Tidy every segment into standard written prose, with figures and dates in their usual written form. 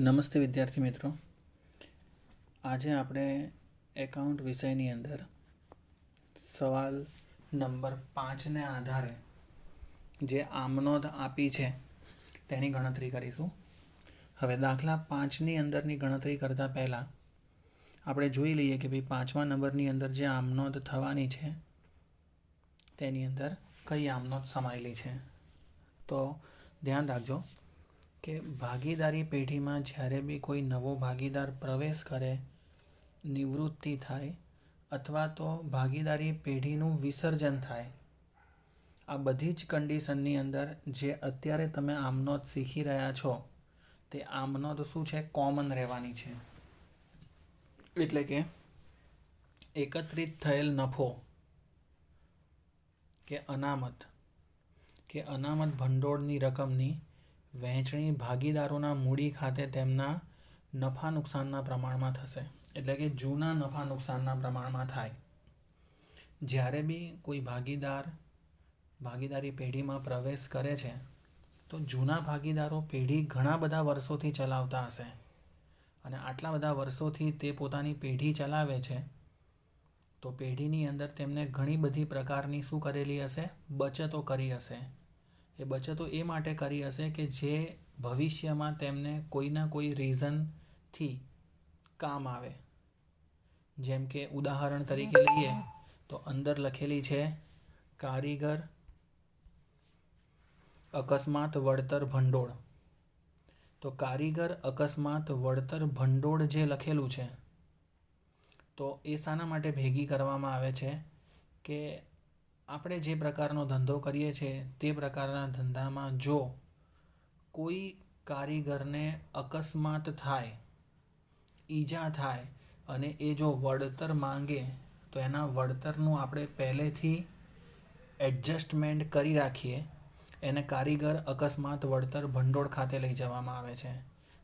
નમસ્તે વિદ્યાર્થી મિત્રો, આજે આપણે એકાઉન્ટ વિષયની અંદર સવાલ નંબર 5ને આધારે જે આમનોંધ આપી છે તેની ગણતરી કરીશું. હવે દાખલા 5ની અંદરની ગણતરી કરતાં પહેલાં આપણે જોઈ લઈએ કે ભાઈ 5મા નંબરની અંદર જે આમનોંધ થવાની છે તેની અંદર કઈ આમનોંધ સમાયેલી છે. તો ધ્યાન રાખજો કે ભાગીદારી પેઢીમાં જ્યારે બી કોઈ નવો ભાગીદાર પ્રવેશ કરે, નિવૃત્તિ થાય અથવા તો ભાગીદારી પેઢીનું વિસર્જન થાય, આ બધી જ કન્ડિશનની અંદર જે અત્યારે તમે આમનોંધ શીખી રહ્યા છો તે આમનોંધ શું છે? કોમન રહેવાની છે. એટલે કે એકત્રિત થયેલ નફો કે અનામત ભંડોળની રકમની વહેંચણી ભાગીદારોના મૂડી ખાતે તેમના નફા નુકસાનના પ્રમાણમાં થશે. એટલે કે જૂના નફા નુકસાનના પ્રમાણમાં થાય. જ્યારે બી કોઈ ભાગીદારી પેઢીમાં પ્રવેશ કરે છે તો જૂના ભાગીદારો પેઢી ઘણા બધા વર્ષોથી ચલાવતા હશે અને આટલા બધા વર્ષોથી તે પોતાની પેઢી ચલાવે છે તો પેઢીની અંદર તેમને ઘણી બધી પ્રકારની શું કરેલી હશે? બચતો કરી હશે. એ બચતો એ માટે કરી હશે કે જે ભવિષ્યમાં તેમને કોઈના કોઈ રીઝનથી કામ આવે. જેમ કે ઉદાહરણ તરીકે લઈએ તો અંદર લખેલી છે કારીગર અકસ્માત વળતર ભંડોળ. તો કારીગર અકસ્માત વળતર ભંડોળ જે લખેલું છે તો એ શાના માટે ભેગી કરવામાં આવે છે કે આપણે જે પ્રકારનો ધંધો કરીએ છીએ તે પ્રકારના ધંધામાં જો કોઈ કારીગરને અકસ્માત થાય, ઈજા થાય અને એ જો વળતર માંગે તો એના વળતરનું આપણે પહેલેથી એડજસ્ટમેન્ટ કરી રાખીએ, એને કારીગર અકસ્માત વળતર ભંડોળ ખાતે લઈ જવામાં આવે છે.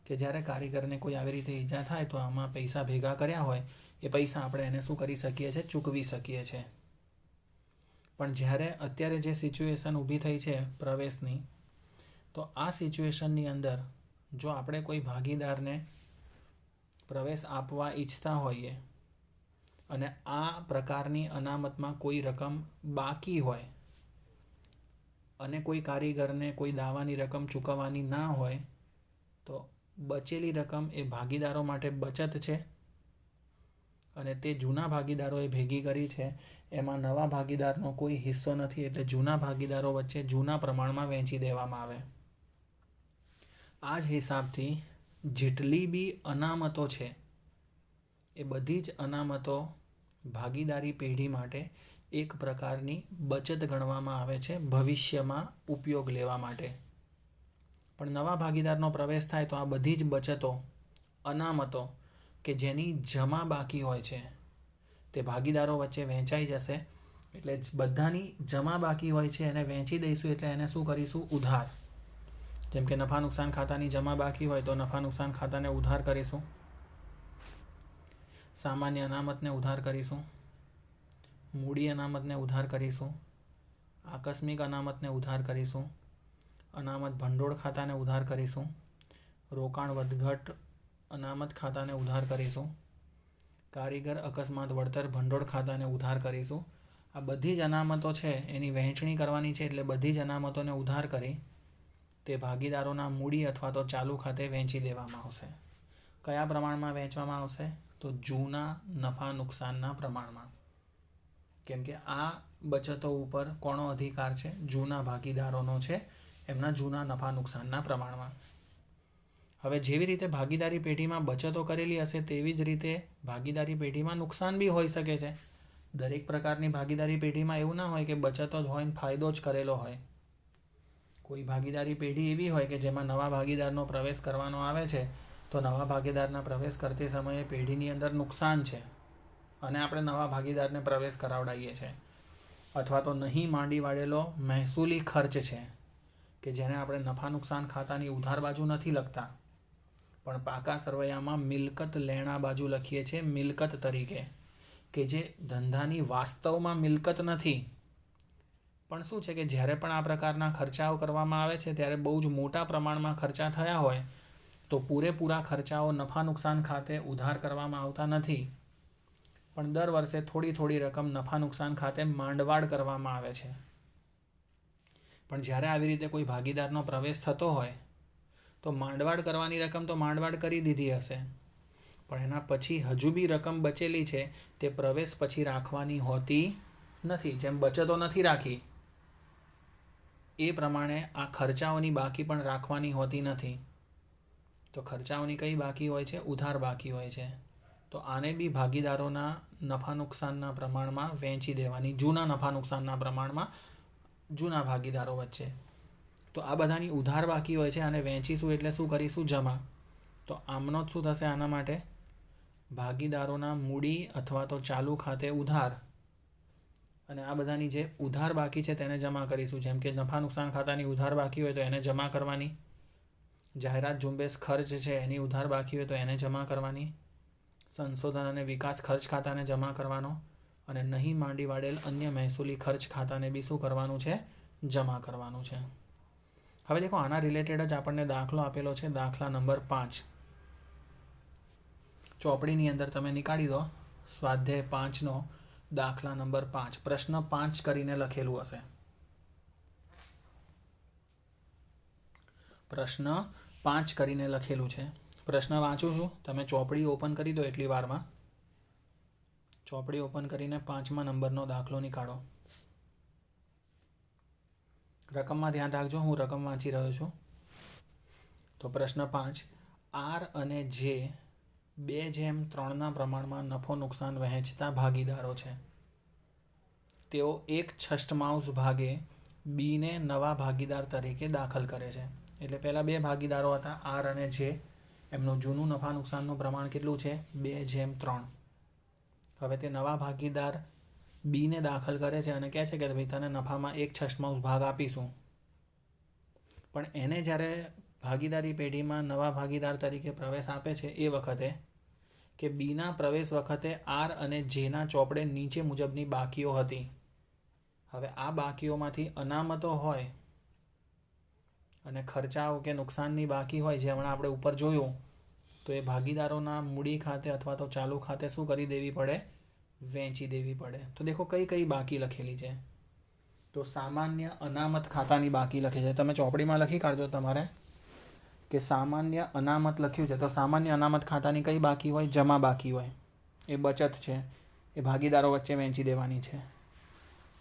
કે જ્યારે કારીગરને કોઈ આવી રીતે ઈજા થાય તો આમાં પૈસા ભેગા કર્યા હોય એ પૈસા આપણે એને શું કરી શકીએ છીએ? ચૂકવી શકીએ છીએ. પણ જ્યારે અત્યારે જે સિચ્યુએશન ઊભી થઈ છે પ્રવેશની, તો આ સિચ્યુએશનની અંદર જો આપણે કોઈ ભાગીદારને પ્રવેશ આપવા ઈચ્છતા હોઈએ અને આ પ્રકારની અનામતમાં કોઈ રકમ બાકી હોય અને કોઈ કારીગરને કોઈ દાવાની રકમ ચૂકવવાની ના હોય તો બચેલી રકમ એ ભાગીદારો માટે બચત છે અને તે જૂના ભાગીદારોએ ભેગી કરી છે. એમાં નવા ભાગીદારનો કોઈ હિસ્સો નથી, એટલે જૂના ભાગીદારો વચ્ચે જૂના પ્રમાણમાં વહેંચી દેવામાં આવે. આ જ હિસાબથી જેટલી બી અનામતો છે એ બધી જ અનામતો ભાગીદારી પેઢી માટે એક પ્રકારની બચત ગણવામાં આવે છે ભવિષ્યમાં ઉપયોગ લેવા માટે. પણ નવા ભાગીદારનો પ્રવેશ થાય તો આ બધી જ બચતો, અનામતો કે જેની જમા બાકી હોય છે તે ભાગીદારો વચ્ચે વહેંચાઈ જશે. એટલે બધાની જમા બાકી હોય છે એને વહેંચી દઈશું એટલે એને શું કરીશું? ઉધાર. જેમ કે નફા નુકસાન ખાતાની જમા બાકી હોય તો નફા નુકસાન ખાતાને ઉધાર કરીશું, સામાન્ય અનામતને ઉધાર કરીશું, મૂડી અનામતને ઉધાર કરીશું, આકસ્મિક અનામતને ઉધાર કરીશું, અનામત ભંડોળ ખાતાને ઉધાર કરીશું, રોકાણ વધઘટ અનામત ખાતાને ઉધાર કરીશું, કારીગર અકસ્માત વળતર ભંડોળ ખાતાને ઉધાર કરીશું. આ બધી જ અનામતો છે એની વહેંચણી કરવાની છે એટલે બધી જ અનામતોને ઉધાર કરી તે ભાગીદારોના મૂડી અથવા તો ચાલુ ખાતે વહેંચી દેવામાં આવશે. કયા પ્રમાણમાં વહેંચવામાં આવશે? તો જૂના નફા નુકસાનના પ્રમાણમાં. કેમ કે આ બચતો ઉપર કોનો અધિકાર છે? જૂના ભાગીદારોનો છે, એમના જૂના નફા નુકસાનના પ્રમાણમાં. હવે જેવી રીતે ભાગીદારી પેઢીમાં બચતો કરેલી હશે તેવી જ રીતે ભાગીદારી પેઢીમાં નુકસાન બી હોઈ શકે છે. દરેક પ્રકારની ભાગીદારી પેઢીમાં એવું ના હોય કે બચતો જ હોય ને ફાયદો જ કરેલો હોય. કોઈ ભાગીદારી પેઢી એવી હોય કે જેમાં નવા ભાગીદારનો પ્રવેશ કરવાનો આવે છે તો નવા ભાગીદારના પ્રવેશ કરતી સમયે પેઢીની અંદર નુકસાન છે અને આપણે નવા ભાગીદારને પ્રવેશ કરાવડાવીએ છીએ. અથવા તો નહીં માંડી વાળેલો મહેસૂલી ખર્ચ છે કે જેને આપણે નફા નુકસાન ખાતાની ઉધાર બાજુ નથી લખતા પણ પાકા સરવૈયામાં મિલકત લેણા બાજુ લખીએ છીએ મિલકત તરીકે, કે જે ધંધાની વાસ્તવમાં મિલકત નથી. પણ શું છે કે જ્યારે પણ આ પ્રકારના ખર્ચાઓ કરવામાં આવે છે ત્યારે બહુ જ મોટા પ્રમાણમાં ખર્ચા થયા હોય તો પૂરેપૂરા ખર્ચાઓ નફા નુકસાન ખાતે ઉધાર કરવામાં આવતા નથી, પણ દર વર્ષે થોડી થોડી રકમ નફા નુકસાન ખાતે માંડવાળ કરવામાં આવે છે. પણ જ્યારે આવી રીતે કોઈ ભાગીદારનો પ્રવેશ થતો હોય તો માંડવાળ કરવાની રકમ તો માંડવાળ કરી દીધી હશે, પણ એના પછી હજુ બી રકમ બચેલી છે તે પ્રવેશ પછી રાખવાની હોતી નથી. જેમ બચતો નથી રાખી એ પ્રમાણે આ ખર્ચાઓની બાકી પણ રાખવાની હોતી નથી. તો ખર્ચાઓની કઈ બાકી હોય છે? ઉધાર બાકી હોય છે. તો આને બી ભાગીદારોના નફા નુકસાનના પ્રમાણમાં વહેંચી દેવાની, જૂના નફા નુકસાનના પ્રમાણમાં જૂના ભાગીદારો વચ્ચે. તો આ બધાની ઉધાર બાકી હોય છે અને વહેંચીશું એટલે શું કરીશું? જમા. તો આમનો જ શું થશે આના માટે? ભાગીદારોના મૂડી અથવા તો ચાલુ ખાતે ઉધાર, અને આ બધાની જે ઉધાર બાકી છે તેને જમા કરીશું. જેમ કે નફા નુકસાન ખાતાની ઉધાર બાકી હોય તો એને જમા કરવાની, જાહેરાત ઝુંબેશ ખર્ચ છે એની ઉધાર બાકી હોય તો એને જમા કરવાની, સંશોધન અને વિકાસ ખર્ચ ખાતાને જમા કરવાનો, અને નહીં માંડી વાળેલ અન્ય મહેસૂલી ખર્ચ ખાતાને બી શું કરવાનું છે? જમા કરવાનું છે. હવે દેખો, આના રિલેટેડ જ આપણને દાખલો આપેલો છે, દાખલા નંબર 5. ચોપડીની અંદર તમે નીકાળી દો સ્વાધ્યાય 5નો દાખલા નંબર 5. પ્રશ્ન 5 કરીને લખેલું હશે. પ્રશ્ન 5 કરીને લખેલું છે. પ્રશ્ન વાંચું છું, તમે ચોપડી ઓપન કરી દો એટલી વારમાં. ચોપડી ઓપન કરીને 5મા નંબરનો દાખલો નીકાળો. રકમમાં ધ્યાન રાખજો, હું રકમ વાંચી રહ્યો છું. તો પ્રશ્ન 5, આર અને જે 2:3ના પ્રમાણમાં નફો નુકસાન વહેંચતા ભાગીદારો છે. તેઓ 1/6 ભાગે બીને નવા ભાગીદાર તરીકે દાખલ કરે છે. એટલે પહેલાં 2 ભાગીદારો હતા, આર અને જે. એમનું જૂનું નફા નુકસાનનું પ્રમાણ કેટલું છે? 2:3. હવે તે નવા ભાગીદાર બીને દાખલ કરે છે અને કહે છે કે ભાઈ તને નફામાં 1/6 ભાગ આપીશું. પણ એને જ્યારે ભાગીદારી પેઢીમાં નવા ભાગીદાર તરીકે પ્રવેશ આપે છે એ વખતે કે બીના પ્રવેશ વખતે આર અને જેના ચોપડે નીચે મુજબની બાકીઓ હતી. હવે આ બાકીઓમાંથી અનામતો હોય અને ખર્ચાઓ કે નુકસાનની બાકી હોય, જે હમણાં આપણે ઉપર જોયું, તો એ ભાગીદારોના મૂડી ખાતે અથવા તો ચાલુ ખાતે શું કરી દેવી પડે? વહેંચી દેવી પડે. તો દેખો કઈ કઈ બાકી લખેલી છે. તો સામાન્ય અનામત ખાતાની બાકી લખી છે. તમે ચોપડીમાં લખી કાઢજો તમારે કે સામાન્ય અનામત લખ્યું છે. તો સામાન્ય અનામત ખાતાની કઈ બાકી હોય? જમા બાકી હોય. એ બચત છે, એ ભાગીદારો વચ્ચે વહેંચી દેવાની છે.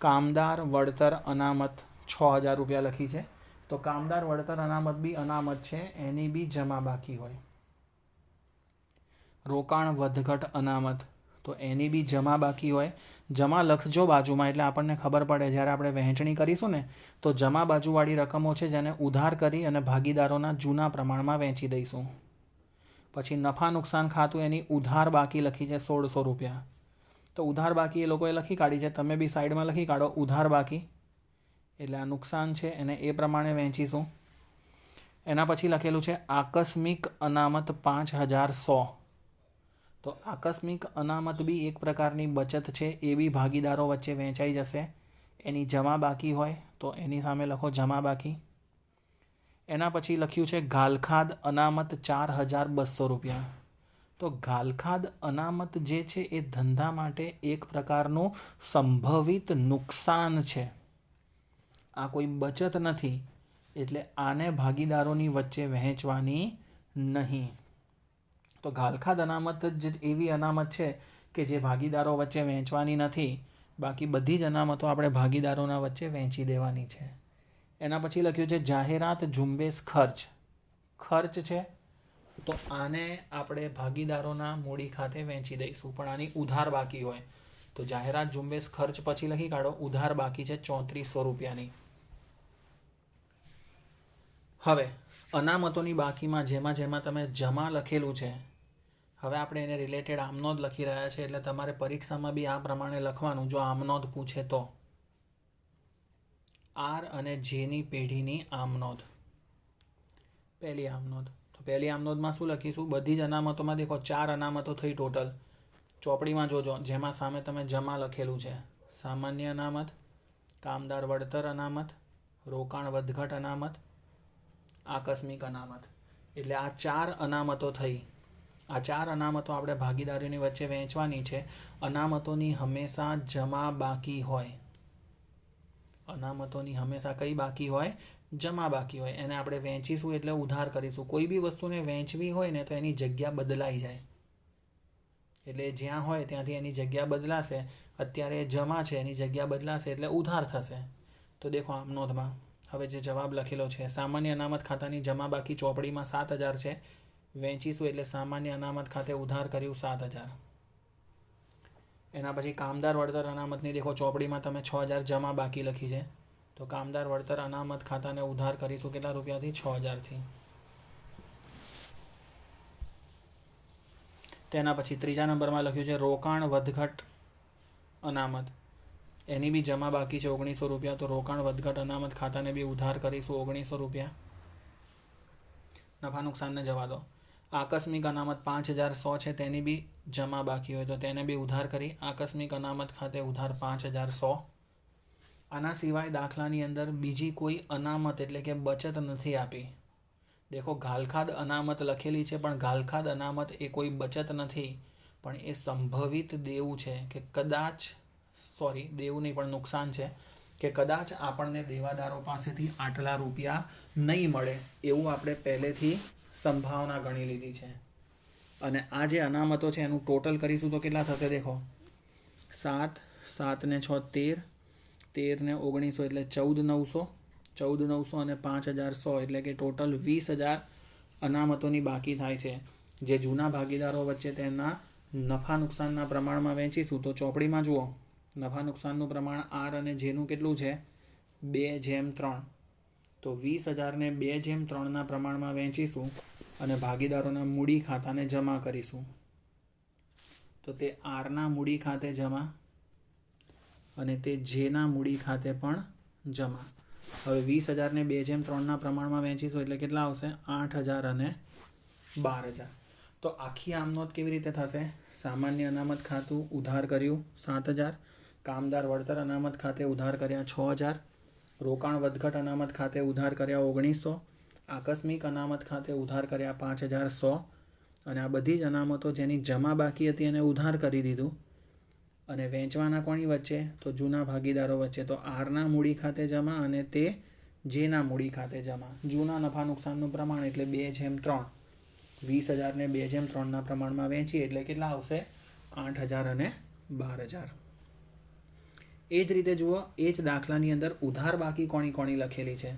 કામદાર વળતર અનામત 6000 રૂપિયા લખી છે. તો કામદાર વળતર અનામત બી અનામત છે, એની બી જમા બાકી હોય. રોકાણ વધઘટ અનામત, તો એની બી જમા બાકી હોય. જમા લખજો બાજુમાં એટલે આપણને ખબર પડે જ્યારે આપણે વહેંચણી કરીશું ને, તો જમા બાજુવાળી રકમો છે જેને ઉધાર કરી અને ભાગીદારોના જૂના પ્રમાણમાં વહેંચી દઈશું. પછી નફા નુકસાન ખાતું, એની ઉધાર બાકી લખી છે 1600 રૂપિયા. તો ઉધાર બાકી એ લોકોએ લખી કાઢી છે, તમે બી સાઈડમાં લખી કાઢો ઉધાર બાકી. એટલે આ નુકસાન છે એને એ પ્રમાણે વહેંચીશું. એના પછી લખેલું છે આકસ્મિક અનામત 5100. તો આકસ્મિક અનામત બી એક પ્રકારની બચત છે, એ બી ભાગીદારો વચ્ચે વહેંચાઈ જશે. એની જમા બાકી હોય તો એની સામે લખો જમા બાકી. એના પછી લખ્યું છે ગાલખાદ અનામત 4200 રૂપિયા. તો ગાલખાદ અનામત જે છે એ ધંધા માટે એક પ્રકારનું સંભવિત નુકસાન છે, આ કોઈ બચત નથી, એટલે આને ભાગીદારોની વચ્ચે વહેંચવાની નહીં. તો ગાલખાદ અનામત જ એવી અનામત છે કે જે ભાગીદારો વચ્ચે વહેંચવાની નથી. બાકી બધી જ અનામતો આપણે ભાગીદારોના વચ્ચે વહેંચી દેવાની છે. એના પછી લખ્યું છે જાહેરાત ઝુંબેશ ખર્ચ. ખર્ચ છે તો આને આપણે ભાગીદારોના મૂડી ખાતે વહેંચી દઈશું, પણ આની ઉધાર બાકી હોય. તો જાહેરાત ઝુંબેશ ખર્ચ પછી લખી કાઢો ઉધાર બાકી છે 3400 રૂપિયાની. હવે અનામતોની બાકીમાં જેમાં તમે જમા લખેલું છે, હવે આપણે એને રિલેટેડ આમનોંધ લખી રહ્યા છે, એટલે તમારે પરીક્ષામાં બી આ પ્રમાણે લખવાનું જો આમનોંધ પૂછે તો. આર અને જેની પેઢીની આમનોંધ. પહેલી આમનોંધ. તો પહેલી આમનોંધમાં શું લખીશું? બધી જ અનામતોમાં દેખો 4 અનામતો થઈ ટોટલ. ચોપડીમાં જોજો, જેમાં સામે તમે જમા લખેલું છે. સામાન્ય અનામત, કામદાર વળતર અનામત, રોકાણ વધઘટ અનામત, આકસ્મિક અનામત. એટલે આ 4 અનામતો થઈ. આ 4 અનામતો આપણે ભાગીદારોની વચ્ચે વહેંચવાની છે. અનામતોની હંમેશા જમા બાકી હોય. અનામતોની હંમેશા કઈ બાકી હોય? જમા બાકી હોય. એને આપણે વહેંચીશું એટલે ઉધાર કરીશું. કોઈ બી વસ્તુને વહેંચવી હોય ને તો એની જગ્યા બદલાઈ જાય. એટલે જ્યાં હોય ત્યાંથી એની જગ્યા બદલાશે. અત્યારે જમા છે, એની જગ્યા બદલાશે એટલે ઉધાર થશે. તો દેખો આમ નોંધમાં હવે જે જવાબ લખેલો છે, સામાન્ય અનામત ખાતાની જમા બાકી ચોપડીમાં 7,000 છે. વહેંચીશું એટલે સામાન્ય અનામત ખાતે ઉધાર કર્યું 7,000. એના પછી કામદાર વળતર અનામતની દેખો ચોપડીમાં તમે 6,000 જમા બાકી લખી છે. તો કામદાર વળતર અનામત ખાતાને ઉધાર કરીશું કેટલા રૂપિયાથી? 6,000થી. તેના પછી ત્રીજા નંબરમાં લખ્યું છે રોકાણ વધઘટ અનામત. એની બી જમા બાકી છે 1,900 રૂપિયા. તો રોકાણ વધઘટ અનામત ખાતાને બી ઉધાર કરીશું 1,900 રૂપિયા. નફા નુકસાનને જવા દો. આકસ્મિક અનામત 5,100 છે, તેની બી જમા બાકી હોય તો તેને બી ઉધાર કરી. આકસ્મિક અનામત ખાતે ઉધાર 5,100. આના સિવાય દાખલાની અંદર બીજી કોઈ અનામત એટલે કે બચત નથી આપી. દેખો ઘાલખાદ અનામત લખેલી છે, પણ ઘાલખાદ અનામત એ કોઈ બચત નથી, પણ એ સંભવિત દેવું છે કે કદાચ દેવું નહીં પણ નુકસાન છે કે કદાચ આપણને દેવાદારો પાસેથી આટલા રૂપિયા નહીં મળે એવું આપણે પહેલેથી સંભાવના ગણી લીધી છે. અને આ જે અનામતો છે એનું ટોટલ કરીશું તો કેટલા થશે? દેખો 7, 7 ને 6 13, 13 ને 1900 એટલે 14,900, 14,900 અને 5,100 એટલે કે ટોટલ 20,000 અનામતોની બાકી થાય છે. જે જૂના ભાગીદારો વચ્ચે તેના નફા નુકસાનના પ્રમાણમાં વહેંચીશું તો ચોપડીમાં જુઓ નફા નુકસાનનું પ્રમાણ આર અને જેનું કેટલું છે? 2:3. તો 20,000ને 2:3ના પ્રમાણમાં વહેંચીશું અને ભાગીદારોના મૂડી ખાતાને જમા કરીશું. તો તે આરના મૂડી ખાતે જમા અને તે જેના મૂડી ખાતે પણ જમા. હવે 20,000ને 2:3ના પ્રમાણમાં વહેંચીશું એટલે કેટલા આવશે? 8,000 અને 12,000. તો આખી આમનોંધ કેવી રીતે થશે? સામાન્ય અનામત ખાતું ઉધાર કર્યું 7,000, કામદાર વળતર અનામત ખાતે ઉધાર કર્યા 6,000, રોકાણ વધઘટ અનામત ખાતે ઉધાર કર્યા 1,900, આકસ્મિક અનામત ખાતે ઉધાર કર્યા 5,100 અને આ બધી જ અનામતો જેની જમા બાકી હતી એને ઉધાર કરી દીધું. અને વહેંચવાના કોની વચ્ચે? તો જૂના ભાગીદારો વચ્ચે. તો આરના મૂડી ખાતે જમા અને તે જેના મૂડી ખાતે જમા. જૂના નફા નુકસાનનું પ્રમાણ એટલે 2:3. 20,000ને 2:3ના પ્રમાણમાં વહેંચીએ એટલે કેટલા આવશે? 8,000 અને 12,000. એ જ રીતે જુઓ, એ જ દાખલાની અંદર ઉધાર બાકી કોની લખેલી છે?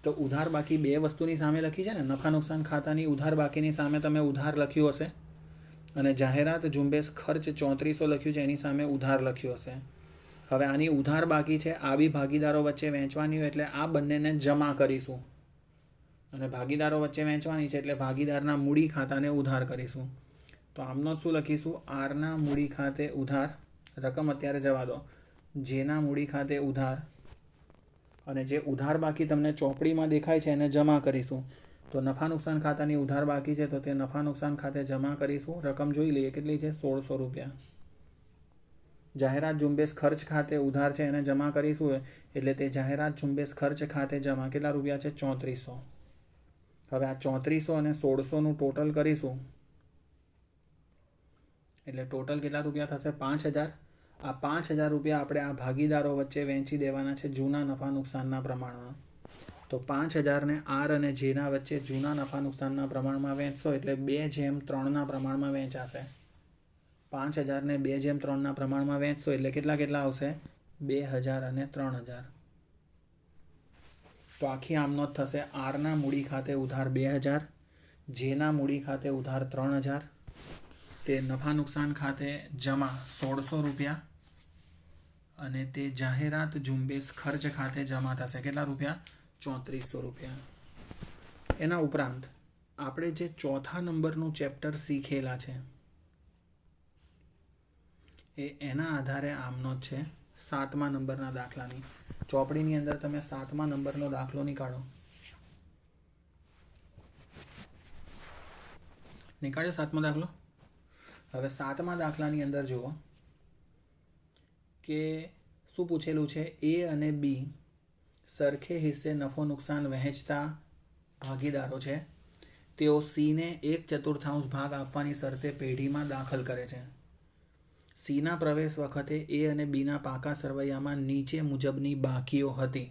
તો ઉધાર બાકી બે વસ્તુની સામે લખી છે ને. નફા નુકસાન ખાતાની ઉધાર બાકીની સામે તમે ઉધાર લખ્યું હશે અને જાહેરાત ઝુંબેશ ખર્ચ 3400 લખ્યું છે એની સામે ઉધાર લખ્યું હશે. હવે આની ઉધાર બાકી છે, આ બી ભાગીદારો વચ્ચે વહેંચવાની હોય એટલે આ બંનેને જમા કરીશું અને ભાગીદારો વચ્ચે વહેંચવાની છે એટલે ભાગીદારના મૂડી ખાતાને ઉધાર કરીશું. તો આમનો શું લખીશું? આરના મૂડી ખાતે ઉધાર, રકમ અત્યારે જવા દો, જેના મૂડી ખાતે ઉધાર અને જે ઉધાર બાકી તમને ચોપડીમાં દેખાય છે એને જમા કરીશું. તો નફા નુકસાન ખાતાની ઉધાર બાકી છે તો તે નફા નુકસાન ખાતે જમા કરીશું. રકમ જોઈ લઈએ કેટલી છે? 1,600 રૂપિયા. જાહેરાત ઝુંબેશ ખર્ચ ખાતે ઉધાર છે એને જમા કરીશું એટલે તે જાહેરાત ઝુંબેશ ખર્ચ ખાતે જમા કેટલા રૂપિયા છે? 3400. હવે આ 3400 અને 1,600નું ટોટલ કરીશું એટલે ટોટલ કેટલા રૂપિયા થશે? 5,000. આ 5,000 રૂપિયા આપણે આ ભાગીદારો વચ્ચે વહેંચી દેવાના છે જૂના નફા નુકસાનના પ્રમાણમાં. તો 5,000ને આર અને જેના વચ્ચે જૂના નફા નુકસાનના પ્રમાણમાં વહેંચશો એટલે 2:3ના પ્રમાણમાં વહેંચાશે. 5,000ને 2:3ના પ્રમાણમાં વહેંચશો એટલે કેટલા આવશે? 2,000 અને 3,000. તો આખી આમનોંધ થશે આરના મૂડી ખાતે ઉધાર 2,000, જેના મૂડી ખાતે ઉધાર 3,000, તે નફા નુકસાન ખાતે જમા 1,600 રૂપિયા અને તે જાહેરાત ઝુંબેશ ખર્ચ ખાતે જમા થશે કેટલા રૂપિયા? 3400 રૂપિયા. એના ઉપરાંત આપણે જે ચોથા નંબરનું ચેપ્ટર શીખેલા છે એના આધારે આમનોંધ છે 7મા નંબરના દાખલાની. ચોપડીની અંદર તમે 7મા નંબરનો દાખલો નીકાળ્યો 7મો દાખલો. હવે 7મા દાખલાની અંદર જુઓ કે શું પૂછેલું છે? એ અને બી સરખે હિસ્સે નફો નુકસાન વહેંચતા ભાગીદારો છે. તેઓ સીને 1/4 ભાગ આપવાની શરતે પેઢીમાં દાખલ કરે છે. સીના પ્રવેશ વખતે એ અને બીના પાકા સરવૈયામાં નીચે મુજબની બાકીઓ હતી.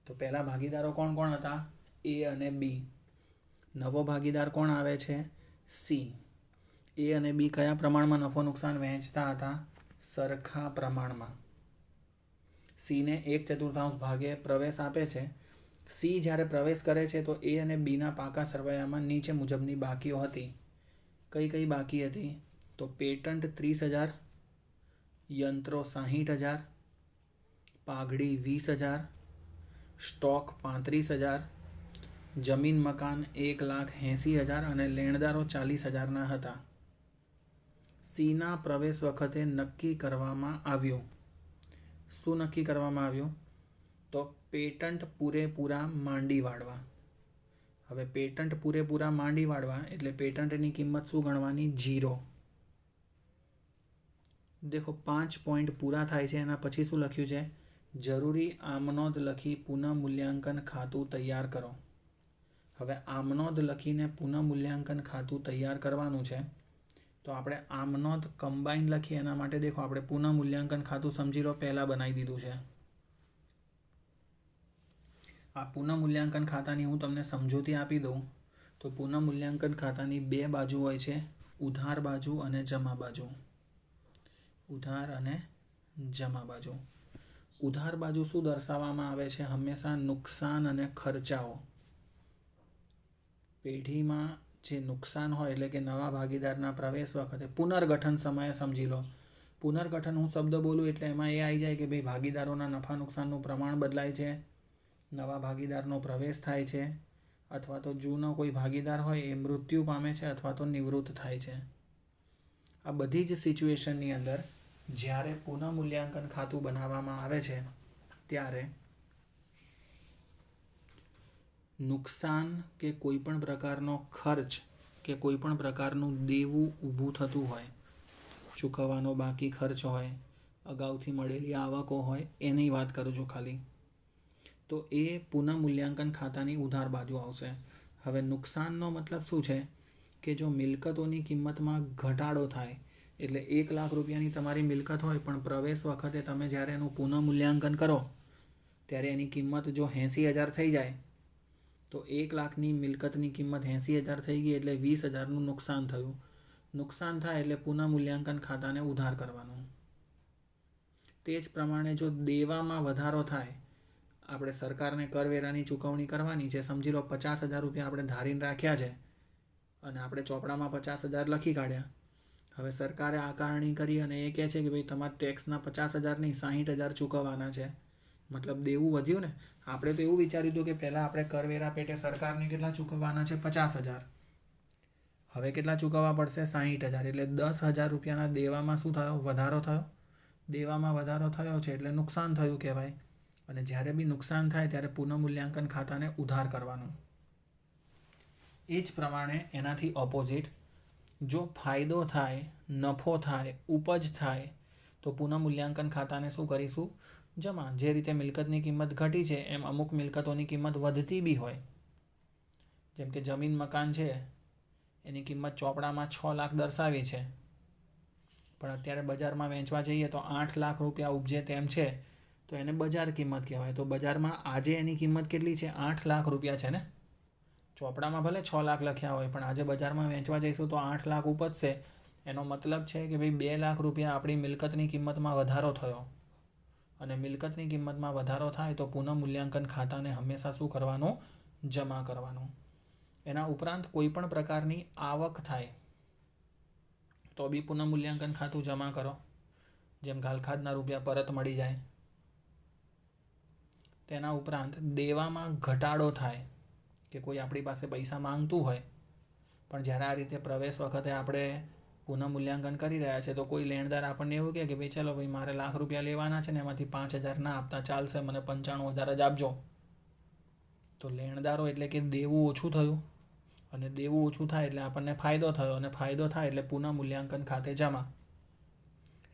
તો પહેલા ભાગીદારો કોણ કોણ હતા? એ અને બી. નવો ભાગીદાર કોણ આવે છે? સી. એ અને બી કયા પ્રમાણમાં નફો નુકસાન વહેંચતા હતા? સરખા પ્રમાણમાં. સીને 1/4 ભાગે પ્રવેશ આપે છે. સી જ્યારે પ્રવેશ કરે છે તો એ અને બીના પાકા સરવૈયામાં નીચે મુજબની બાકીઓ હતી. કઈ કઈ બાકી હતી? તો પેટન્ટ 30,000, યંત્રો 60,000, પાઘડી 20,000, સ્ટોક 35,000, જમીન મકાન 1,80,000 અને લેણદારો 40,000ના હતા. સીના પ્રવેશ વખતે નક્કી કરવામાં આવ્યું. શું નક્કી કરવામાં આવ્યું? તો પેટન્ટ પૂરેપૂરા માંડી વાળવા. હવે પેટન્ટ પૂરેપૂરા માંડી વાળવા એટલે પેટન્ટની કિંમત શું ગણવાની? 0. દેખો 5 પોઈન્ટ પૂરા થાય છે એના પછી શું લખ્યું છે? જરૂરી આમનોંધ લખી પુનઃ મૂલ્યાંકન ખાતું તૈયાર કરો. હવે આમનોંધ લખીને પુનઃ મૂલ્યાંકન ખાતું તૈયાર કરવાનું છે. તો આપણે આમનોંધ કમ્બાઈન લખીએ એના માટે દેખો આપણે પુનઃ મૂલ્યાંકન ખાતું સમજી લો પહેલાં બનાવી દીધું છે. આ પુનઃ મૂલ્યાંકન ખાતાની હું તમને સમજૂતી આપી દઉં તો પુનઃ મૂલ્યાંકન ખાતાની 2 બાજુ હોય છે, ઉધાર બાજુ અને જમા બાજુ. ઉધાર અને જમા બાજુ. ઉધાર બાજુ શું દર્શાવવામાં આવે છે? હંમેશા નુકસાન અને ખર્ચાઓ. પેઢીમાં જે નુકસાન હોય એટલે કે નવા ભાગીદારના પ્રવેશ વખતે પુનર્ગઠન સમયે સમજી લો. પુનર્ગઠન હું શબ્દ બોલું એટલે એમાં એ આવી જાય કે ભાઈ ભાગીદારોના નફા નુકસાનનું પ્રમાણ બદલાય છે, નવા ભાગીદારનો પ્રવેશ થાય છે, અથવા તો જૂનો કોઈ ભાગીદાર હોય એ મૃત્યુ પામે છે અથવા તો નિવૃત્ત થાય છે. આ બધી જ સિચ્યુએશનની અંદર જ્યારે પુનઃ મૂલ્યાંકન ખાતું બનાવવામાં આવે છે ત્યારે નુકસાન કે કોઈ પણ પ્રકારનો ખર્ચ કે કોઈ પણ પ્રકારનું દેવું ઊભું થતું હોય, ચૂકવવાનો બાકી ખર્ચ હોય, અગાઉથી મળેલી આવકો હોય, એની વાત કરું છું ખાલી, તો એ પુનઃ મૂલ્યાંકન ખાતાની ઉધાર બાજુ આવશે. હવે નુકસાનનો મતલબ શું છે? કે જો મિલકતોની કિંમતમાં ઘટાડો થાય એટલે 1 લાખ રૂપિયાની તમારી મિલકત હોય પણ પ્રવેશ વખતે તમે જ્યારે એનું પુનઃ મૂલ્યાંકન કરો ત્યારે એની કિંમત જો 80,000 થઈ જાય તો 1 લાખની મિલકતની કિંમત 80,000 થઈ ગઈ એટલે 20,000નું નુકસાન થયું. નુકસાન થાય એટલે પુનઃ મૂલ્યાંકન ખાતાને ઉધાર કરવાનું. તે જ પ્રમાણે જો દેવામાં વધારો થાય, આપણે સરકારને કરવેરાની ચૂકવણી કરવાની છે, સમજી લો 50,000 રૂપિયા આપણે ધારીને રાખ્યા છે અને આપણે ચોપડામાં 50,000 લખી કાઢ્યા. હવે સરકારે આકારણી કરી અને એ કહે છે કે ભાઈ તમારે ટેક્સના 50,000 નહીં 60,000 ચૂકવવાના છે. મતલબ દેવું વધ્યું ને. આપણે તો એવું વિચાર્યું હતું કે પહેલાં આપણે કરવેરા પેટે સરકારને કેટલા ચૂકવવાના છે? 50,000. હવે કેટલા ચૂકવવા પડશે? 60,000. એટલે 10,000 રૂપિયાના દેવામાં શું થયો? વધારો થયો. દેવામાં વધારો થયો છે એટલે નુકસાન થયું કહેવાય. અને જ્યારે બી નુકસાન થાય ત્યારે પુનઃ મૂલ્યાંકન ખાતાને ઉધાર કરવાનું. એ જ પ્રમાણે એનાથી ઓપોઝિટ જો ફાયદો થાય, નફો થાય, ઉપજ થાય તો પુનઃ મૂલ્યાંકન ખાતાને શું કરીશું? જમા. જે રીતે મિલકતની કિંમત ઘટી છે એમ અમુક મિલકતોની કિંમત વધતી બી હોય. જેમ કે જમીન મકાન છે એની કિંમત ચોપડામાં 6 લાખ દર્શાવી છે પણ અત્યારે બજારમાં વેચવા જઈએ તો 8 લાખ રૂપિયા ઉપજે તેમ છે તો એને બજાર કિંમત કહેવાય. તો બજારમાં આજે એની કિંમત કેટલી છે? 8 લાખ રૂપિયા છે ને. ચોપડામાં ભલે 6 લાખ લખ્યા હોય પણ આજે બજારમાં વેચવા જઈશું તો 8 લાખ ઉપજશે. એનો મતલબ છે કે ભાઈ 2 લાખ રૂપિયા આપણી મિલકતની કિંમતમાં વધારો થયો. અને મિલકતની કિંમતમાં વધારો થાય તો પુનઃ મૂલ્યાંકન ખાતાને હંમેશા શું કરવાનું? જમા કરવાનું. એના ઉપરાંત કોઈ પણ પ્રકારની આવક થાય તો બી પુનઃ મૂલ્યાંકન ખાતું જમા કરો. જેમ ઘાલખાદના રૂપિયા પરત મળી જાય. તેના ઉપરાંત દેવામાં ઘટાડો થાય કે કોઈ આપણી પાસે પૈસા માંગતું હોય પણ જ્યારે આ રીતે પ્રવેશ વખતે આપણે પુનઃ મૂલ્યાંકન કરી રહ્યા છે તો કોઈ લેણદાર આપણને એવું કહે કે ભાઈ ચાલો ભાઈ મારે લાખ રૂપિયા લેવાના છે ને એમાંથી 5,000 ના આપતા ચાલશે, મને 95,000 જ આપજો. તો લેણદારો એટલે કે દેવું ઓછું થયું અને દેવું ઓછું થાય એટલે આપણને ફાયદો થયો અને ફાયદો થાય એટલે પુનઃ મૂલ્યાંકન ખાતે જમા.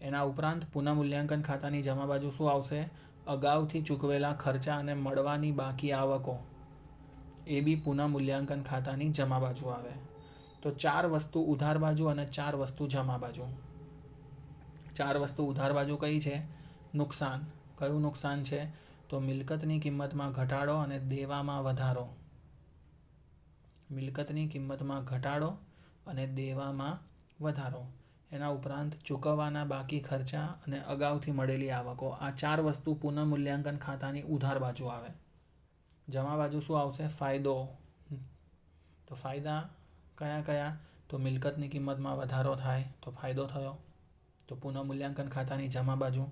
એના ઉપરાંત પુનઃ મૂલ્યાંકન ખાતાની જમા બાજુ શું આવશે? અગાઉથી ચૂકવેલા ખર્ચા અને મળવાની બાકી આવકો એ બી પુનઃમૂલ્યાંકન ખાતાની જમા બાજુ આવે. તો 4 વસ્તુ ઉધાર બાજુ અને 4 વસ્તુ જમા બાજુ. 4 વસ્તુ ઉધાર બાજુ કઈ છે? નુકસાન. કયું નુકસાન છે? તો મિલકતની કિંમતમાં ઘટાડો અને દેવામાં વધારો. મિલકતની કિંમતમાં ઘટાડો અને દેવામાં વધારો. એના ઉપરાંત ચૂકવવાના બાકી ખર્ચા અને અગાઉથી મળેલી આવકો. આ 4 વસ્તુ પુનઃમૂલ્યાંકન ખાતાની ઉધાર બાજુ આવે. જમા બાજુ શું આવશે? ફાયદો. તો ફાયદા કયા કયા? તો મિલકતની કિંમતમાં વધારો થાય તો ફાયદો થયો, તો પુનઃમૂલ્યાંકન ખાતાની જમા બાજુ.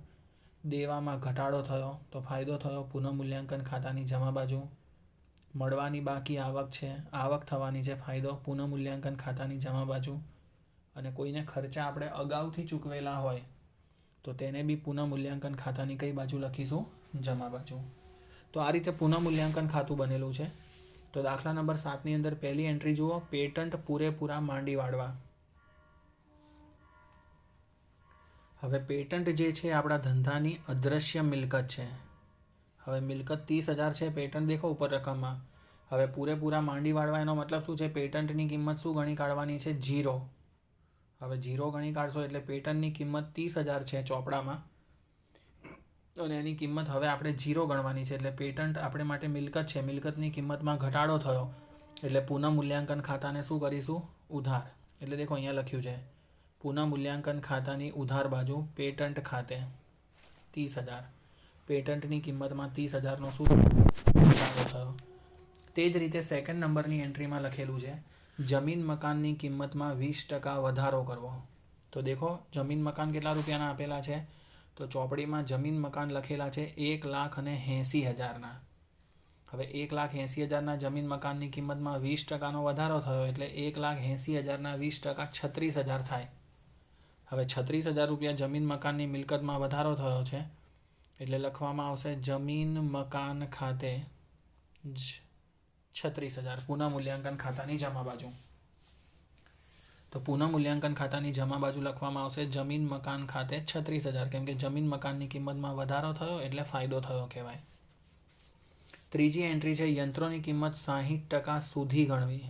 દેવામાં ઘટાડો થયો તો ફાયદો થયો, પુનઃમૂલ્યાંકન ખાતાની જમા બાજુ. મળવાની બાકી આવક છે, આવક થવાની છે, ફાયદો, પુનઃમૂલ્યાંકન ખાતાની જમા બાજુ. અને કોઈને ખર્ચા આપણે અગાઉથી ચૂકવેલા હોય તો તેને બી પુનઃમૂલ્યાંકન ખાતાની કઈ બાજુ લખીશું? જમા બાજુ. તો આ રીતે પુનઃમૂલ્યાંકન ખાતું બનેલું છે. તો દાખલા નંબર 7ની અંદર પહેલી એન્ટ્રી જુઓ, પેટન્ટ પૂરેપૂરા માંડી વાળવા. હવે પેટન્ટ જે છે આપણા ધંધાની અદ્રશ્ય મિલકત છે. હવે મિલકત 30,000 છે, પેટન્ટ દેખો ઉપર રકમમાં. હવે પૂરેપૂરા માંડી વાળવા એનો મતલબ શું છે? પેટન્ટની કિંમત શું ગણી કાઢવાની છે? 0. હવે 0 ગણી કાઢશો એટલે પેટન્ટની કિંમત 30,000 છે ચોપડામાં, અને એની કિંમત હવે આપણે 0 ગણવાની છે. એટલે પેટન્ટ આપણે માટે મિલકત છે, મિલકતની કિંમતમાં ઘટાડો થયો એટલે પુનઃમૂલ્યાંકન ખાતાને શું કરીશું? ઉધાર. એટલે દેખો અહીંયા લખ્યું છે પુનઃમૂલ્યાંકન ખાતાની ઉધાર બાજુ પેટન્ટ ખાતે 30,000. પેટન્ટની કિંમતમાં 30,000નો શું ઘટાડો થયો. તે જ રીતે સેકન્ડ નંબરની એન્ટ્રીમાં લખેલું છે જમીન મકાનની કિંમતમાં 20% વધારો કરવો. તો દેખો જમીન મકાન કેટલા રૂપિયાના આપેલા છે? તો ચોપડીમાં જમીન મકાન લખેલા છે 1,80,000ના. હવે 1,80,000ના જમીન મકાનની કિંમતમાં 20%નો વધારો થયો એટલે 1,80,000ના 20% 36,000 થાય. હવે 36,000 રૂપિયા જમીન મકાનની મિલકતમાં વધારો થયો છે એટલે લખવામાં આવશે જમીન મકાન ખાતે 36,000 પુનઃમૂલ્યાંકન ખાતાની જમા બાજુ. તો પુનઃમૂલ્યાંકન ખાતાની જમા બાજુ લખવામાં આવશે જમીન મકાન ખાતે 36,000, કેમ કે જમીન મકાનની કિંમતમાં વધારો થયો એટલે ફાયદો થયો કહેવાય. ત્રીજી એન્ટ્રી છે યંત્રોની કિંમત 60% સુધી ગણવી.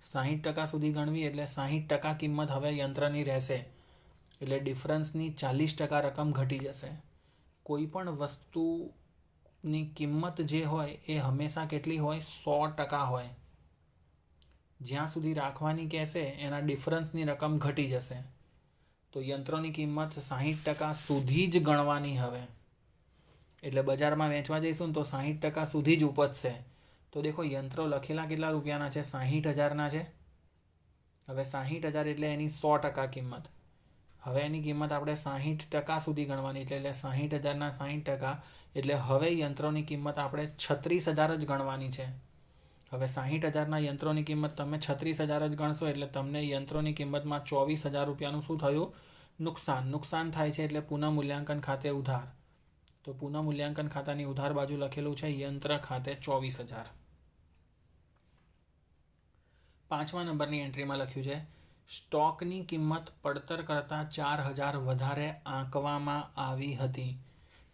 60% સુધી ગણવી એટલે 60% કિંમત હવે યંત્રની રહેશે એટલે ડિફરન્સની 40% રકમ ઘટી જશે. કોઈ પણ વસ્તુની કિંમત જે હોય એ હંમેશા કેટલી હોય? 100% હોય. જ્યાં સુધી રાખવાની કહેશે એના ડિફરન્સની રકમ ઘટી જશે. તો યંત્રોની કિંમત 60% સુધી જ ગણવાની હવે. એટલે બજારમાં વેચવા જઈશું ને તો 60% સુધી જ ઉપજશે. તો દેખો યંત્રો લખેલા કેટલા રૂપિયાના છે? 60,000ના છે. હવે 60,000 એટલે એની 100% કિંમત. હવે એની કિંમત આપણે 60% સુધી ગણવાની એટલે 60,000ના 60% એટલે હવે યંત્રોની કિંમત આપણે 36,000 જ ગણવાની છે. હવે 60,000ના યંત્રોની કિંમત તમે 36,000 જ ગણશો એટલે તમને યંત્રોની કિંમતમાં 24,000 રૂપિયાનું શું થયું? નુકસાન. નુકસાન થાય છે એટલે પુનઃમૂલ્યાંકન ખાતે ઉધાર. તો પુનઃમૂલ્યાંકન ખાતાની ઉધાર બાજુ લખેલું છે યંત્ર ખાતે 24,000. 5મા નંબરની એન્ટ્રીમાં લખ્યું છે સ્ટોકની કિંમત પડતર કરતાં 4,000 વધારે આંકવામાં આવી હતી.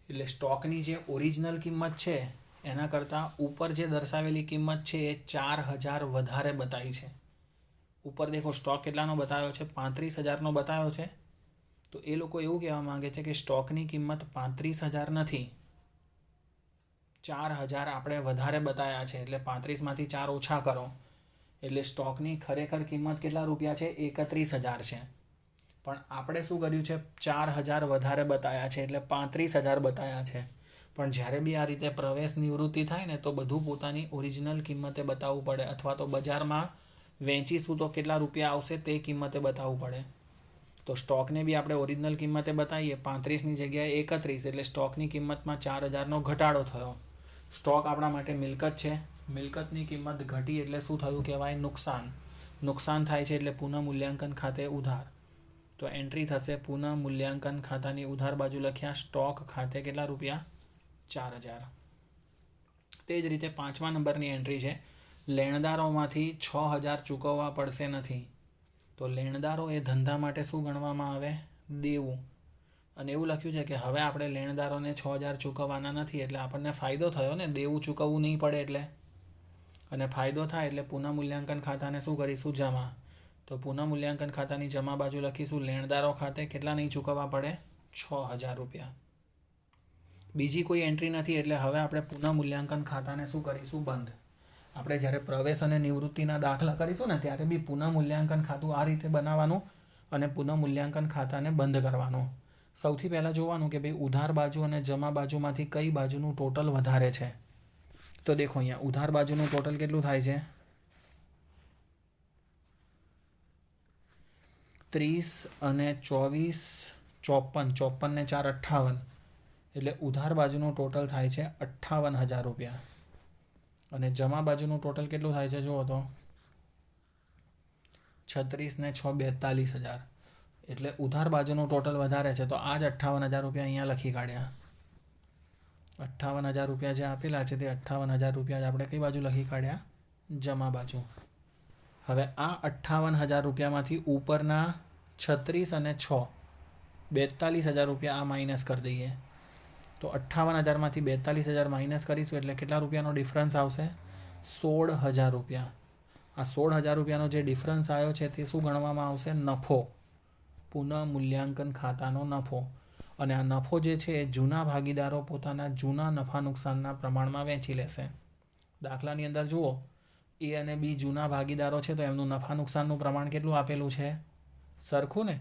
એટલે સ્ટોકની જે ઓરિજિનલ કિંમત છે એના કરતાં ઉપર જે દર્શાવેલી કિંમત છે એ 4,000 વધારે બતાવી છે. ઉપર દેખો સ્ટોક કેટલાનો બતાવ્યો છે? 35,000નો બતાવ્યો છે. તો એ લોકો એવું કહેવા માંગે છે કે સ્ટોકની કિંમત 35,000 નથી, 4,000 આપણે વધારે બતાવ્યા છે એટલે 35માંથી 4 ઓછા કરો એટલે સ્ટોકની ખરેખર કિંમત કેટલા રૂપિયા છે? 31,000 છે. પણ આપણે શું કર્યું છે? 4,000 વધારે બતાવ્યા છે એટલે 35,000 બતાવ્યા છે. પણ જ્યારે બી આ રીતે પ્રવેશ નિવૃત્તિ થાય ને તો બધું પોતાની ઓરિજિનલ કિંમતે બતાવવું પડે, અથવા તો બજારમાં વેચીશું તો કેટલા રૂપિયા આવશે તે કિંમતે બતાવવું પડે. તો સ્ટોકને બી આપણે ઓરિજિનલ કિંમતે બતાવીએ 35ની જગ્યાએ 31 એટલે સ્ટોકની કિંમતમાં 4,000નો ઘટાડો થયો. સ્ટોક આપણા માટે મિલકત છે, મિલકતની કિંમત ઘટી એટલે શું થયું કહેવાય? નુકસાન. નુકસાન થાય છે એટલે પુનઃમૂલ્યાંકન ખાતે ઉધાર. તો એન્ટ્રી થશે પુનઃમૂલ્યાંકન ખાતાની ઉધાર બાજુ લખ્યા સ્ટોક ખાતે કેટલા રૂપિયા? 4,000. તે જ રીતે 5મા નંબરની એન્ટ્રી છે લેણદારોમાંથી 6,000 ચૂકવવા પડશે નથી. તો લેણદારો એ ધંધા માટે શું ગણવામાં આવે? દેવું. અને એવું લખ્યું છે કે હવે આપણે લેણદારોને 6,000 ચૂકવવાના નથી એટલે આપણને ફાયદો થયો ને, દેવું ચૂકવવું નહીં પડે એટલે. અને ફાયદો થાય એટલે પુનઃમૂલ્યાંકન ખાતાને શું કરીશું? જમા. તો પુનઃમૂલ્યાંકન ખાતાની જમા બાજુ લખીશું લેણદારો ખાતે કેટલા નહીં ચૂકવવા પડે? 6,000 રૂપિયા. બીજી કોઈ એન્ટ્રી નથી એટલે હવે આપણે પુનઃમૂલ્યાંકન ખાતાને શું કરીશું? બંધ. આપણે જ્યારે પ્રવેશ અને નિવૃત્તિના દાખલા કરીશું ને ત્યારે બી પુનઃમૂલ્યાંકન ખાતું આ રીતે બનાવવાનું અને પુનઃમૂલ્યાંકન ખાતાને બંધ કરવાનું. સૌથી પહેલાં જોવાનું કે ભાઈ ઉધાર બાજુ અને જમા બાજુમાંથી કઈ બાજુનું ટોટલ વધારે છે. તો દેખો અહીંયા ઉધાર બાજુનું ટોટલ કેટલું થાય છે? 30 અને 24 54, 54 ને 4 58, એટલે ઉધાર બાજુનું ટોટલ થાય છે 58,000 રૂપિયા. અને જમા બાજુનું ટોટલ કેટલું થાય છે જુઓ તો 36 ને 6 42,000. એટલે ઉધાર બાજુનું ટોટલ વધારે છે તો આ જ 58,000 રૂપિયા અહીંયા લખી કાઢ્યા. 58,000 રૂપિયા જે આપેલા છે તે 58,000 રૂપિયા જ આપણે કઈ બાજુ લખી કાઢ્યા? જમા બાજુ. હવે આ 58,000 રૂપિયામાંથી ઉપરના 36 અને 6 42,000 રૂપિયા આ માઇનસ કરી દઈએ. તો 58,000માંથી 42,000 માઇનસ કરીશું એટલે કેટલા રૂપિયાનો ડિફરન્સ આવશે? 16,000 રૂપિયા. આ 16,000 રૂપિયાનો જે ડિફરન્સ આવ્યો છે તે શું ગણવામાં આવશે? નફો. પુનઃમૂલ્યાંકન ખાતાનો નફો. અને આ નફો જે છે એ જૂના ભાગીદારો પોતાના જૂના નફા નુકસાનના પ્રમાણમાં વહેંચી લેશે. દાખલાની અંદર જુઓ એ અને બી જૂના ભાગીદારો છે તો એમનું નફા નુકસાનનું પ્રમાણ કેટલું આપેલું છે? સરખું ને?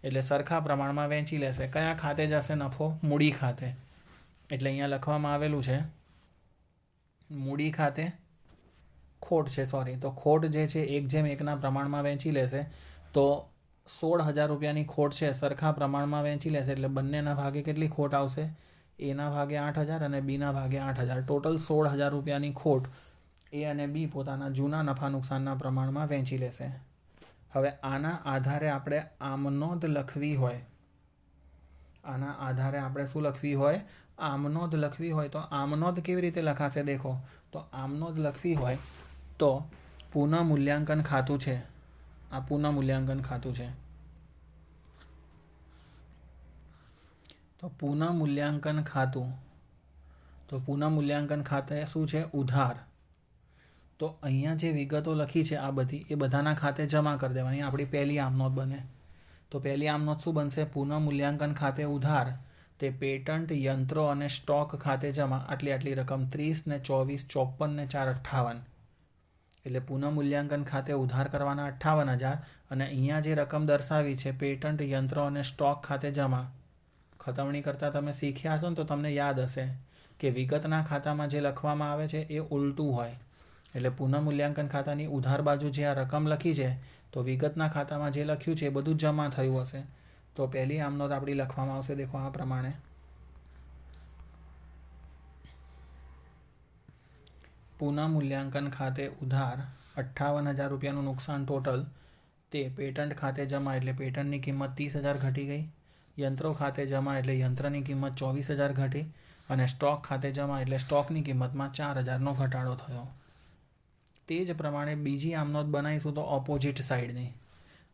એટલે સરખા પ્રમાણમાં વહેંચી લેશે. કયા ખાતે જશે નફો? મૂડી ખાતે. એટલે અહીંયા લખવામાં આવેલું છે મૂડી ખાતે ખોટ છે તો ખોટ જે છે 1:1 પ્રમાણમાં વહેંચી લેશે. તો 16,000 રૂપિયાની ખોટ છે સરખા પ્રમાણમાં વહેંચી લેશે એટલે બંનેના ભાગે કેટલી ખોટ આવશે? એના ભાગે 8,000 અને બીના ભાગે 8,000. ટોટલ 16,000 રૂપિયાની ખોટ એ અને બી પોતાના જૂના નફા નુકસાનના પ્રમાણમાં વહેંચી લેશે. હવે આના આધારે આપણે આમનોંધ લખવી હોય, આના આધારે આપણે શું લખવી હોય? આમનોંધ લખવી હોય. તો આમનોંધ કેવી રીતે લખાશે? દેખો તો આમનોંધ લખવી હોય તો પુનઃમૂલ્યાંકન ખાતું છે, આ પુનઃમૂલ્યાંકન ખાતું છે. તો પુનઃમૂલ્યાંકન ખાતું, તો પુનઃમૂલ્યાંકન ખાતે શું છે? ઉધાર. તો અહીંયા જે વિગતો લખી છે આ બધી એ બધાના ખાતે જમા કરી દેવાની. આપણી પહેલી આમનોંધ બને. તો પહેલી આમનોંધ શું બનશે? પુનઃમૂલ્યાંકન ખાતે ઉધાર તે પેટન્ટ યંત્રો અને સ્ટોક ખાતે જમા આટલી રકમ 30 ને 24 54 ને 4 58. એટલે પુનઃમૂલ્યાંકન ખાતે ઉધાર કરવાના 58,000 અને અહીંયા જે રકમ દર્શાવી છે પેટન્ટ યંત્રો અને સ્ટોક ખાતે જમા. ખતવણી કરતાં તમે શીખ્યા હશો ને તો તમને યાદ હશે કે વિગતના ખાતામાં જે લખવામાં આવે છે એ ઉલટું હોય. એટલે પુનઃમૂલ્યાંકન ખાતાની ઉધાર બાજુ જે આ રકમ લખી છે તો વિગતના ખાતામાં જે લખ્યું છે એ બધું જમા થયું હશે. તો પહેલી આમનોંધ આપણી લખવામાં આવશે દેખો આ પ્રમાણે. પુનઃમૂલ્યાંકન ખાતે ઉધાર 58,000 રૂપિયાનું નુકસાન ટોટલ તે પેટન્ટ ખાતે જમા એટલે પેટન્ટની કિંમત 30,000 ઘટી ગઈ. યંત્રો ખાતે જમા એટલે યંત્રની કિંમત 24,000 ઘટી. અને સ્ટોક ખાતે જમા એટલે સ્ટોકની કિંમતમાં 4,000નો ઘટાડો થયો. તે જ પ્રમાણે બીજી આમનોંધ બનાવીશું તો ઓપોઝિટ સાઈડની.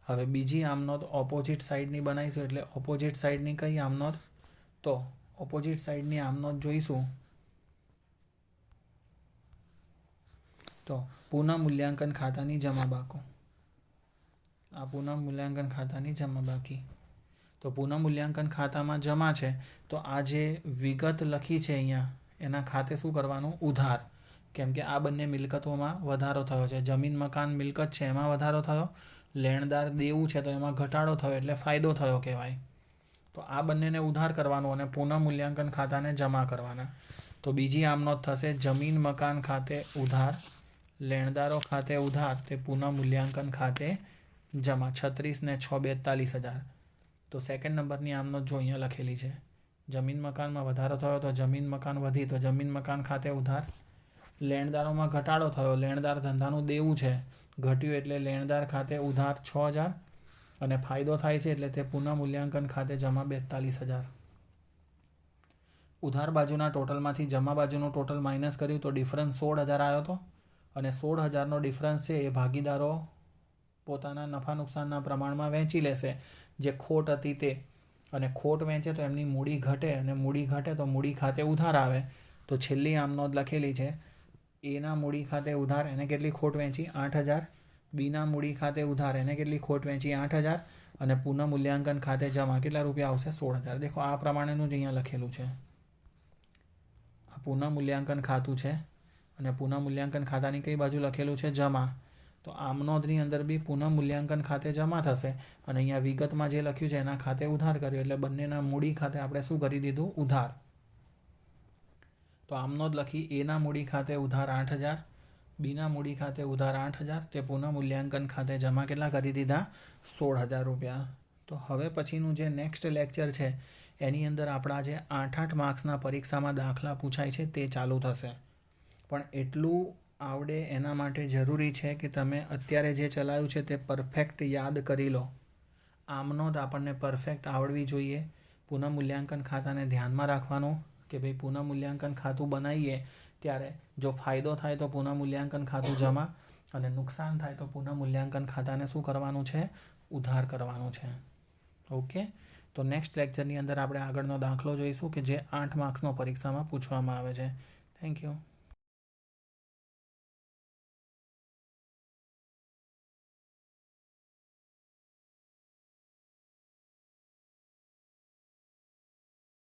હવે બીજી આમનોંધ ઓપોઝિટ સાઈડની બનાવીશું એટલે ઓપોઝિટ સાઈડની કઈ આમનોંધ? તો ઓપોઝિટ સાઈડની આમનોંધ જોઈશું તો પુનઃમૂલ્યાંકન ખાતાની જમા બાકી. આ પુનઃમૂલ્યાંકન ખાતાની જમા બાકી. તો પુનઃમૂલ્યાંકન ખાતામાં જમા છે તો આ જે વિગત લખી છે અહીંયા એના ખાતે શું કરવાનું? ઉધાર. કેમ કે આ બંને મિલકતોમાં વધારો થયો છે. જમીન મકાન મિલકત છે એમાં વધારો થયો, લેણદાર દેવું છે તો એમાં ઘટાડો થયો એટલે ફાયદો થયો કહેવાય. તો આ બંનેને ઉધાર કરવાનું અને પુનઃમૂલ્યાંકન ખાતાને જમા કરવાના. તો બીજી આમનોંધ થશે જમીન મકાન ખાતે ઉધાર, લેણદારો ખાતે ઉધાર તે પુનઃમૂલ્યાંકન ખાતે જમા 36 ને 6 42,000. તો સેકન્ડ નંબરની આમનોંધ જો અહીંયા લખેલી છે જમીન મકાનમાં વધારો થયો તો જમીન મકાન વધી તો જમીન મકાન ખાતે ઉધાર. લેણદારોમાં ઘટાડો થયો, લેણદાર ધંધાનું દેવું છે ઘટ્યું એટલે લેણદાર ખાતે ઉધાર 6,000 અને ફાયદો થાય છે એટલે તે પુનઃમૂલ્યાંકન ખાતે જમા 42,000. ઉધાર બાજુના ટોટલમાંથી જમા બાજુનું ટોટલ માઇનસ કર્યું તો ડિફરન્સ 16,000 આવ્યો હતો. અને 16,000નો ડિફરન્સ છે એ ભાગીદારો પોતાના નફા નુકસાનના પ્રમાણમાં વહેંચી લેશે જે ખોટ હતી તે. અને ખોટ વહેંચે તો એમની મૂડી ઘટે અને મૂડી ઘટે તો મૂડી ખાતે ઉધાર આવે. તો છેલ્લી આમનોંધ લખેલી છે એના મૂડી ખાતે ઉધાર એને કેટલી ખોટ વહેંચી 8,000, બીના મૂડી ખાતે ઉધાર એને કેટલી ખોટ વહેંચી 8,000 અને પુનઃ મૂલ્યાંકન ખાતે જમા કેટલા રૂપિયા આવશે 16,000. દેખો આ પ્રમાણેનું જ અહીંયા લખેલું છે. આ પુનઃ મૂલ્યાંકન ખાતું છે અને પુનઃ મૂલ્યાંકન ખાતાની કઈ બાજુ લખેલું છે જમા. તો આમ નોંધની અંદર બી પુનઃ મૂલ્યાંકન ખાતે જમા થશે અને અહીંયા વિગતમાં જે લખ્યું છે એના ખાતે ઉધાર કર્યું એટલે બંનેના મૂડી ખાતે આપણે શું કરી દીધું ઉધાર. તો આમ નોંધ લખી એના મૂડી ખાતે ઉધાર 8,000, બીના મૂડી ખાતે ઉધાર 8,000, તે પુનઃ મૂલ્યાંકન ખાતે જમા કેટલા કરી દીધા 16,000 રૂપિયા. તો હવે પછીનું જે નેક્સ્ટ લેક્ચર છે એની અંદર આપણા જે 8 માર્ક્સના પરીક્ષામાં દાખલા પૂછાય છે તે ચાલુ થશે. પણ એટલું આવડે એના માટે જરૂરી છે કે તમે અત્યારે જે ચલાવ્યું છે તે પરફેક્ટ યાદ કરી લો. આમ નોંધ આપણને પરફેક્ટ આવડવી જોઈએ. પુનઃ મૂલ્યાંકન ખાતાને ધ્યાનમાં રાખવાનું કે ભાઈ પુનઃ મૂલ્યાંકન ખાતું બનાવીએ ત્યારે જો ફાયદો થાય તો પુનઃ મૂલ્યાંકન ખાતું જમા અને નુકસાન થાય તો પુનઃ મૂલ્યાંકન ખાતાને શું કરવાનું છે ઉધાર કરવાનું છે. ઓકે, તો નેક્સ્ટ લેક્ચરની અંદર આપણે આગળનો દાખલો જોઈશું કે જે 8 માર્ક્સનો પરીક્ષામાં પૂછવામાં આવે છે. Thank you.